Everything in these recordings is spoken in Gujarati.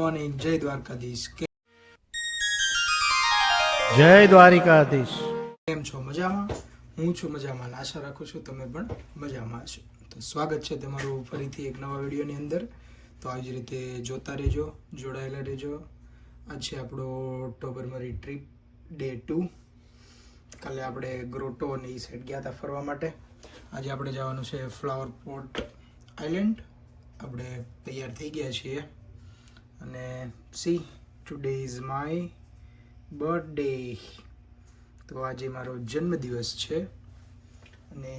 મોર્નિંગ, જય દ્વારકાધીશ. જય દ્વારિકાધીશ. કેમ છો? મજામાં? હું છું મજામાં. આશા રાખું છું તમે પણ મજામાં હશો. તો સ્વાગત છે તમારું ફરીથી એક નવા વિડીયોની અંદર. તો આવી જ રીતે જોતા રહેજો, જોડાયેલા રહેજો. આ છે આપણો ટોબરમરી ટ્રીપ ડે 2. કાલે આપણે ગ્રોટો અને એ સાઈડ ગયા હતા ફરવા માટે. આજે આપણે જવાનું છે ફ્લાવર પોટ આઇલેન્ડ. આપણે તૈયાર થઈ ગયા છીએ અને see today is my birthday. તો આજે મારો જન્મદિવસ છે. અને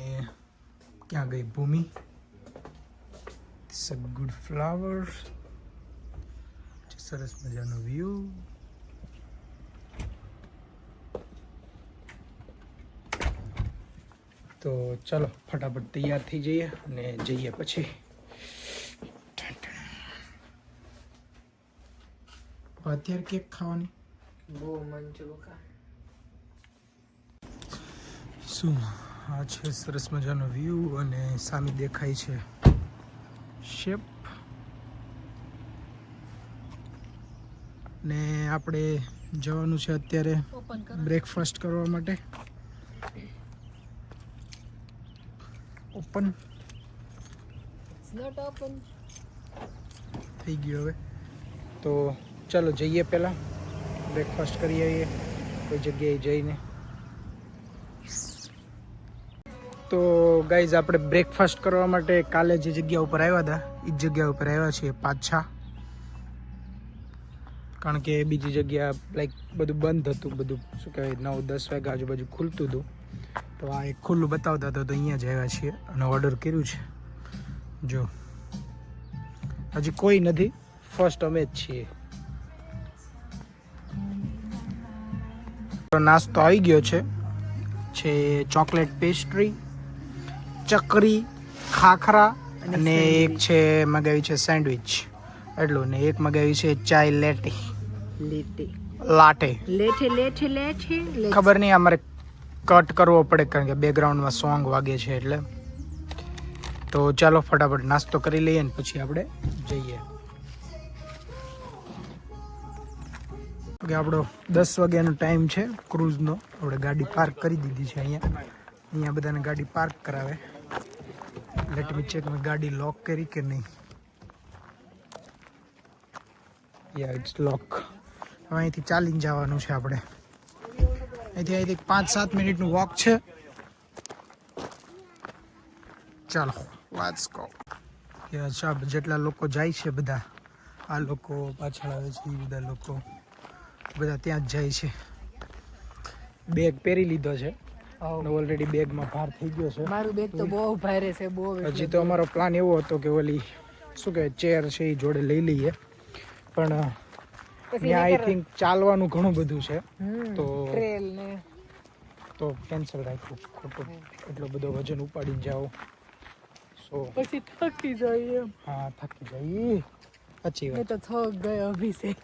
ક્યાં ગઈ Bhumi? It's a good flower. સરસ મજાનો વ્યૂ. તો ચાલો ફટાફટ તૈયાર થઈ જઈએ અને જઈએ પછી. અત્યારે કેક ખાવાની બહુ મન છે બકા. શું આ છે સરસ મજાનો વ્યૂ અને સામે દેખાય છે શેપ. ને આપણે જવાનું છે અત્યારે બ્રેકફાસ્ટ કરવા માટે. ઓપન નોટ ઓપન થઈ ગયું હવે. તો ચાલો જઈએ, પહેલાં બ્રેકફાસ્ટ કરી આવીએ કોઈ જગ્યાએ જઈને. તો ગાઈઝ આપણે બ્રેકફાસ્ટ કરવા માટે કાલે જે જગ્યા ઉપર આવ્યા હતા એ જ જગ્યા ઉપર આવ્યા છીએ પાછા. કારણ કે બીજી જગ્યા લાઈક બધું બંધ હતું, બધું શું કહેવાય 9-10 વાગ્યા આજુબાજુ ખુલતું હતું. તો આ એક ખુલ્લું બતાવતા હતા તો અહીંયા જ આવ્યા છીએ અને ઓર્ડર કર્યું છે. જો હજી કોઈ નથી, ફર્સ્ટ અમે જ છીએ. નાસ્તો આવી ગયો છે ચોકલેટ પેસ્ટ્રી, ચકરી, ખાખરા અને એક છે મગાવી છે સેન્ડવિચ એટલું, ને એક મગાવી છે ચાય લાટે. ખબર નહીં, અમારે કટ કરવો પડે કારણ કે બેકગ્રાઉન્ડમાં સોંગ વાગે છે એટલે. તો ચાલો ફટાફટ નાસ્તો કરી લઈએ ને પછી આપણે જઈએ. કે આપણો 10 વાગ્યાનો ટાઈમ છે ક્રૂઝનો. આપણે ગાડી પાર્ક કરી દીધી છે અહીંયા બધાને ગાડી પાર્ક કરાવે. લેટ મી ચેક મેં ગાડી લોક કરી કે નહીં. યા ઇટ્સ લોક. હવે અહીંથી ચાલીને જવાનું છે આપણે. અહીંથી 5-7 મિનિટનું વોક છે. ચાલો લેટ્સ ગો. જેટલા લોકો જાય છે બધા, આ લોકો પાછળ આવે છે એ બધા લોકો બધા ત્યાં જ જાય છે. બેગ પહેરી લીધો છે ઓલરેડી, બેગમાં ભાર થઈ ગયો છે. મારું બેગ તો બહુ ભારે છે બહુ. હજી તો અમારો પ્લાન એવો હતો કે ઓલી શું કહેવાય ચેર છે એ જોડે લઈ લઈએ, પણ ત્યાં આઈ થિંક ચાલવાનું ઘણું બધું છે તો કેન્સલ રાખ્યું. ખોટું એટલો બધો વજન ઉપાડીને જાઓ સો પછી થકી જાય. હા થકી જાય. સાચી વાત. તો થક ગયો અભિષેક.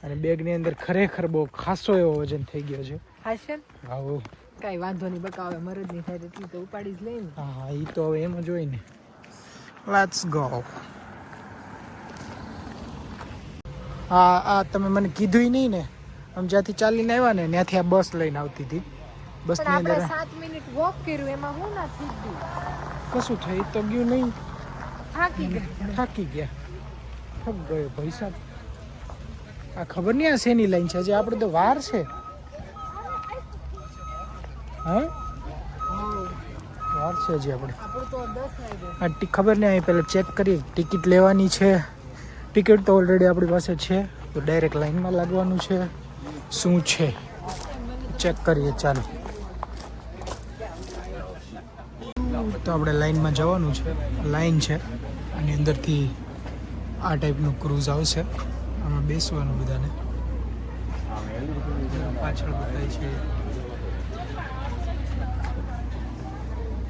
અને બેગની અંદર ખરેખર બહુ ખાસો એવો વજન થઈ ગયો છે. હાશન આવો કઈ વાંધો નહીં બકા, હવે મરદ ની થાય એટલી તો ઉપાડી જ લઈને. હા એ તો હવે એમ જ હોય ને. Let's go. આ તમે મને કીધું નહીં ને, આમ જ્યાંથી ચાલીને આવ્યા ને ત્યાંથી આ બસ લઈને આવતી હતી. બસની અંદર 7 મિનિટ વોક કર્યું એમાં હું ના થઈ ગયું. કશું થઈ તો ગયું નહીં. થાકી ગયા. થક ગયો ભાઈ સાહેબ. આ ખબર નહીં આ શેની લાઈન છે, હજી આપણે તો વાર છે. હા વાર છે હજી આપણે. આપણું તો 10 વાગે. આ ખબર નહીં, અહીં પહેલાં ચેક કરીએ ટિકિટ લેવાની છે. ટિકિટ તો ઓલરેડી આપણી પાસે છે, તો ડાયરેક્ટ લાઈનમાં લાગવાનું છે. શું છે ચેક કરીએ. ચાલો તો આપણે લાઈનમાં જવાનું છે. લાઈન છે આની અંદરથી આ ટાઈપનું ક્રૂઝ આવશે. આમાં બેસવાનું બધાને. પાછળ બતાય છે.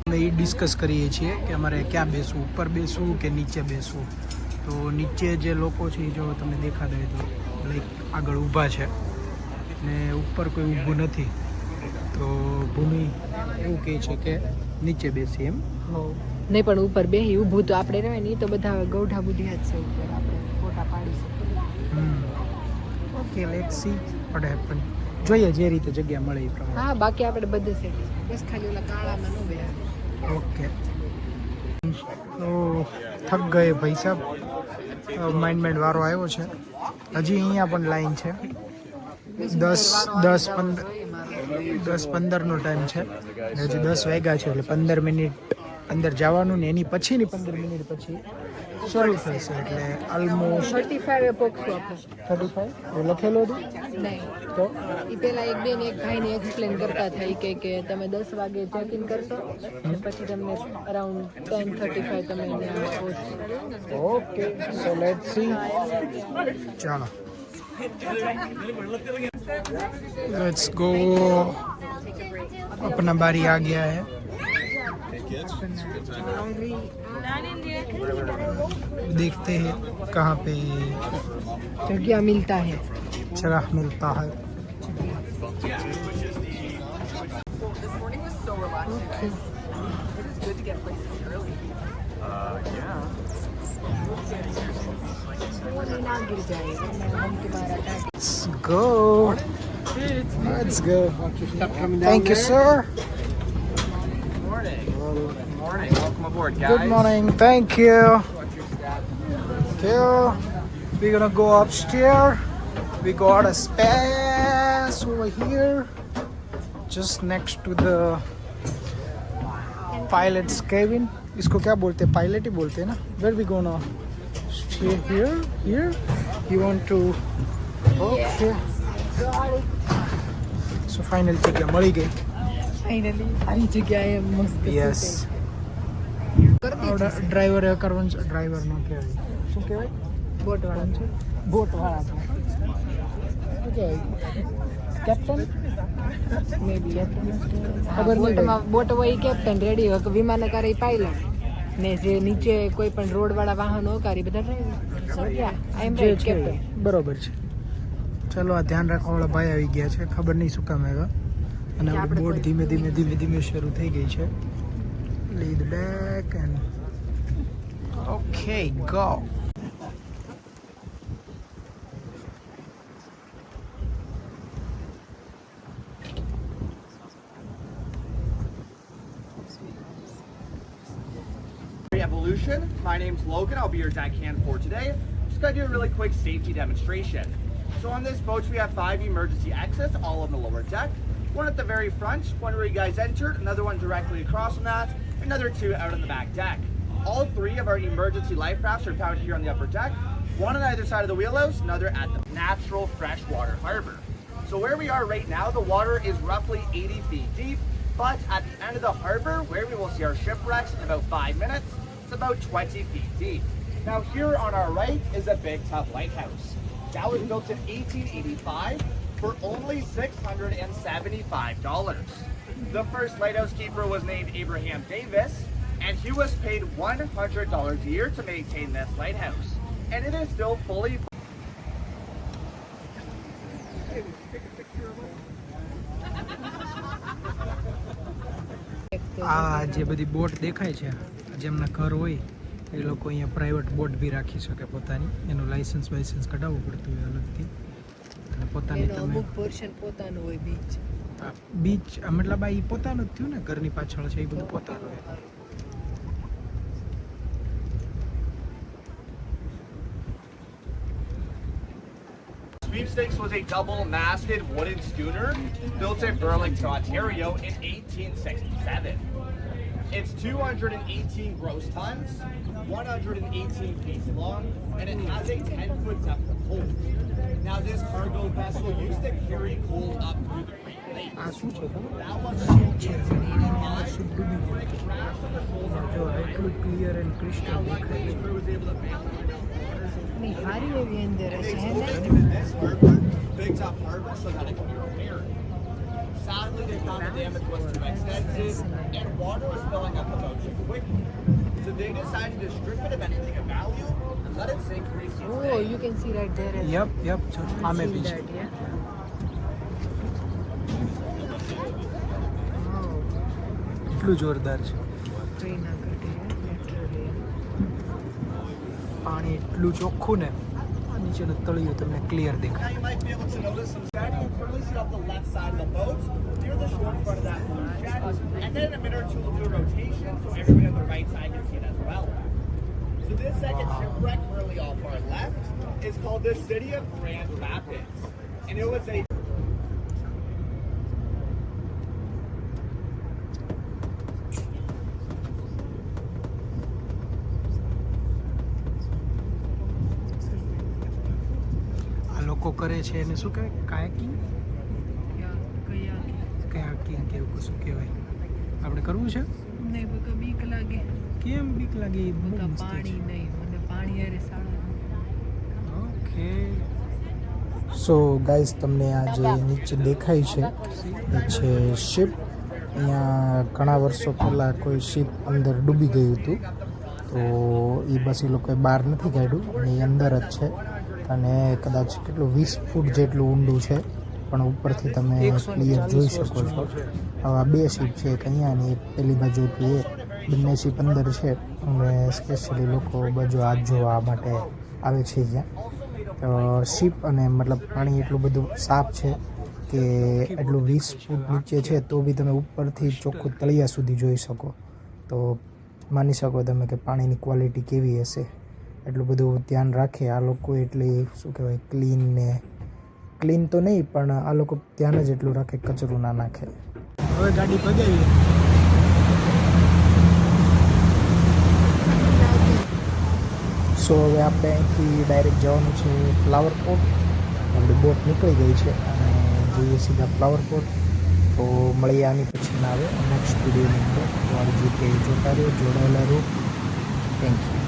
અમે એ ડિસ્કસ કરીએ છીએ કે અમારે ક્યાં બેસવું, ઉપર બેસવું કે નીચે બેસવું. તો નીચે જે લોકો છે એ જો તમને દેખાતા હોય તો લાઈક આગળ ઊભા છે ને ઉપર કોઈ ઊભું નથી. તો ભૂમિ એવું કહે છે કે નીચે બેસી એમ. નહીં પણ ઉપર બેહી ઊભું તો આપણે રહેવાય ને એ તો બધા ગૌઢા બુઢિયા જ છે ઉપર આપણે ફોટા પાડી શકીએ. Okay let's see what happen. જોઈએ જે રીતે જગ્યા મળે એ પ્રમાણે. હા બાકી આપણે બધે સેટ બસ ખાલી ઓલા કાળામાં ન બેહાય. ઓકે તો થક ગયે ભાઈ સાહેબ. માઇન્ડ વારો આવ્યો છે. હજી અહીંયા પણ લાઈન છે. 10-15નો ટાઈમ છે. હજી 10 વાગ્યા છે એટલે 15 મિનિટ અંદર જવાનું ને એની પછીની 15 મિનિટ પછી શરૂ થશે એટલે ઓલમોસ્ટ 35 પોક્સો આપણે 35 એ લખેલું હતું નહીં તો એ પેલા એક બેન એક ભાઈને એક્સપ્લેન કરતા થાય કે તમે 10 વાગે ચેક ઇન કરશો અને પછી તમને અરાઉન્ડ 10:35 તમે ત્યાં પહોંચશો. Okay so let's see. चलो लेट्स गो. अपना बारी आ गया है. देखते हैं कहाँ पे जगह मिलता है. चरा मिलता है. Let's go. Let's go. Thank you, sir. Morning. Welcome aboard, guys. Good morning. Thank you. Thank you. We're gonna go upstairs. We got a space over here, just next to the pilot's cabin. इसको क्या बोलते हैं? पायलट ही बोलते हैं ना. Where we gonna stay here? Here? You want to? Okay. So finally જગ્યા મળી ગઈ. ફાઇનલી આવી જગ્યાએ મસ્ત Yes. ડ્રાઈવરે કરવાનું છે. ડ્રાઈવર નો કહેવાય શું કહેવાય? બોટ વાળા છે. બોટ વાળા છે. શું કહેવાય? કેપ્ટન મે બી ખબર નહીં. બોટ હોય એ કેપ્ટન રેડી હોય વિમાનકાર એ પાયલટ ને જે નીચે કોઈ પણ રોડ વાળા વાહનો હોકારી બધા ડ્રાઈવર. આઈ એમ જે રાઈટ છે કેપ્ટન. બરોબર છે. ચલો આ ધ્યાન રાખવા વાળા ભાઈ આવી ગયા છે. ખબર નહીં શું કામ આવ્યા. અને આપણી બોટ ધીમે ધીમે શરૂ થઈ ગઈ છે. Lead back and okay, go. Evolution. My name's Logan. I'll be your deckhand for today. Just gonna do a really quick safety demonstration. So on this boat, we have 5 emergency exits, all on the lower deck. One at the very front, one where you guys entered, another one directly across from that, another 2 out on the back deck. All 3 of our emergency life rafts are found here on the upper deck, one on either side of the wheelhouse, another at the natural freshwater harbor. So where we are right now, the water is roughly 80 feet deep, but at the end of the harbor, where we will see our shipwrecks in about 5 minutes, it's about 20 feet deep. Now here on our right is a Big Tough Lighthouse. That was built in 1885 for only $675. The first lighthouse keeper was named Abraham Davis, and he was paid $100 a year to maintain this lighthouse. And it is still fully આ જે બધી બોટ દેખાય છે જેમના ઘર હોય એ લોકો અહીંયા પ્રાઇવેટ બોટ બી રાખી શકે પોતાની. એનું લાઇસન્સ કઢાવવું પડતું હોય અલગથી. અને પોતાની એનો તમે અમુક પોર્શન પોતાનું હોય બીચ. બીચ મતલબ આ ઈ પોતાનું જ થયું ને. ઘરની પાછળ છે એ બધું પોતાનું હોય. Sweepstakes was a double-masted wooden schooner built in Burlington, Ontario in 1867. It's 218 gross tons, 118 feet long, and it has a 10-foot depth of hold. Now, this cargo vessel used to carry coal up through the Great Lakes. આ શું છે ખબર? That was છે પણ એની અંદર શિપ ડૂબી ગઈ. જો એટલું ક્લિયર એન્ડ ક્રિસ્ટલ દેખાય છે. was able to make ની હારી એવી અંદર હશે હે ને? this harbor, Big Top Harbor, so that it can be repaired. Sadly, they found the damage was too extensive and water was filling up the boat too quickly. So they decided to strip it of anything of value and let it sink recently. Oh, you can see right there. as yup yup જો well. આમે See બી છે. that, yeah? Oh, એટલું જોરદાર છે. train આગળ છે. પાણી એટલું ચોખ્ખું ને આ નીચેનું તળિયું તમને ક્લિયર Now દેખાય. you might be able to notice some shed. You can clearly see off the left side of the boat near the short part of that blue shed. And then in a minute or two we'll do a rotation so everybody on the right side can see it as well. So this second shipwreck really off our left is called the City of Grand Rapids. And it was a આ લોકો કરે છે એને શું કહેવાય કાયાકિંગ કાયાકિંગ કે એવું કશું કહેવાય. આપણે કરવું છે? નહીં બકા બીક લાગે કેમ બીક લાગે? એ બહુ બકા મસ્ત છે. પાણી નહીં મને પાણી યારે સાડા ઓકે. સો ગાઈસ તમને આ જે નીચે દેખાય છે એ છે શિપ. અહીંયા ઘણા વર્ષો પહેલાં કોઈ શિપ અંદર ડૂબી ગયું હતું તો એ બસ એ લોકોએ બહાર નથી કાઢ્યું અને એ અંદર જ છે અને કદાચ કેટલું 20 ફૂટ જેટલું ઊંડું છે પણ ઉપરથી તમે ક્લિયર જોઈ શકો છો. હવે આ બે શિપ છે એક અહીંયા અને એક પેલી બાજુ હતી એ બંને શિપ અંદર છે અને સ્પેશિયલી લોકો બાજુ હાથ જોવા માટે આવે છે અહીંયા. શિપ અને મતલબ પાણી એટલું બધું સાફ છે કે એટલું 20 ફૂટ નીચે છે તો બી તમે ઉપરથી ચોખ્ખું તળિયા સુધી જોઈ શકો. તો માની શકો તમે કે પાણીની ક્વોલિટી કેવી હશે. એટલું બધું ધ્યાન રાખે આ લોકો એટલી શું કહેવાય ક્લીન તો નહીં પણ આ લોકો ધ્યાન જ એટલું રાખે કચરું ના નાખે. હવે ગાડી ભગાવીએ. સો હવે આપણે અહીંથી ડાયરેક્ટ જવાનું છે ફ્લાવર પોટ. આપણી બોટ નીકળી ગઈ છે અને જઈએ સીધા ફ્લાવર પોટ. તો મળીએ આની પછી ના આવે નેક્સ્ટ વિડીયોની અંદર. તો આ રીતે જોતા રહ્યો, જોડાયેલા રહો. Thank you.